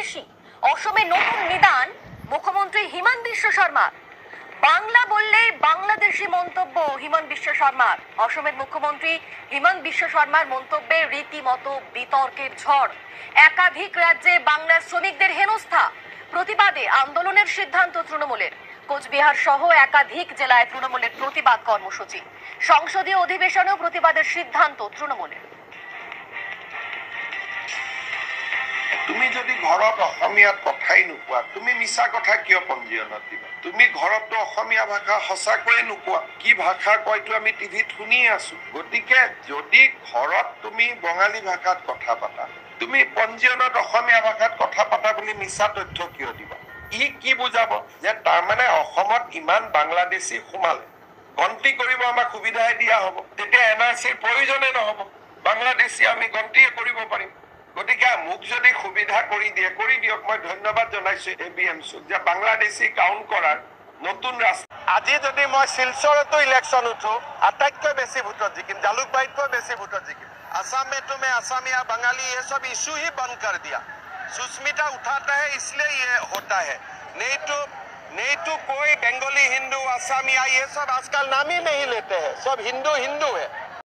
বাংলাদেশি অসমে নতুন নিদান মুখ্যমন্ত্রী হিমন্ত বিশ্ব শর্মা। বাংলা বললেই বাংলাদেশি মন্তব্য হিমন্ত বিশ্ব শর্মার। অসমের মুখ্যমন্ত্রী হিমন্ত বিশ্ব শর্মার মন্তব্যে রীতিমতো বিতর্কের ঝড়। একাধিক রাজ্যে বাংলার শ্রমিকদের হেনস্থা, প্রতিবাদে আন্দোলনের সিদ্ধান্ত তৃণমূলের। কোচবিহার সহ একাধিক জেলায় তৃণমূলের প্রতিবাদ কর্মসূচি। সংসদীয় অধিবেশনেও প্রতিবাদের সিদ্ধান্ত তৃণমূলের। তুমি যদি ঘৰত অসমীয়াত কথাই নোকোৱা, তুমি মিছা কথা কিয় পঞ্জীয়নত দিবা? তুমি ঘৰততো অসমীয়া ভাষা সঁচাকৈয়ে নোকোৱা, কি ভাষা কয়তো আমি টিভিত শুনি আছো। গতিকে যদি ঘৰত তুমি বঙালী ভাষাত কথা পাতা, তুমি পঞ্জীয়নত অসমীয়া ভাষাত কথা পাতা বুলি মিছা তথ্য কিয় দিবা? ই কি বুজাব যে তাৰমানে অসমত ইমান বাংলাদেশী সোমালে, গন্তি কৰিব আমাক সুবিধাই দিয়া হ'ব, তেতিয়া NRCৰ প্ৰয়োজনে নহ'ব, বাংলাদেশী আমি গন্তিয়ে কৰিব পাৰিম। গতিকে মোক যদি সুবিধা কৰি দিয়ক। মই ধন্যবাদ জনাইছো ABMCক যে বাংলাদেশী কাউণ্ট কৰাৰ নতুন ৰাস্তা। আজি যদি মই শিলচৰতো ইলেকশ্যন উঠো, আটাইতকৈ বেছি ভোটত জিকিম, জালুকবাৰীতকৈ বেছি ভোটত জিকিম। आसाम में तुम्हें असमिया बंगाली ये सब इशू ही बंद कर दिया। सुस्मिता उठाता है इसलिए ये होता है, नहीं तो कोई बंगाली हिंदू असमिया ये सब आजकल नाम ही नहीं लेते हैं, सब हिंदू है।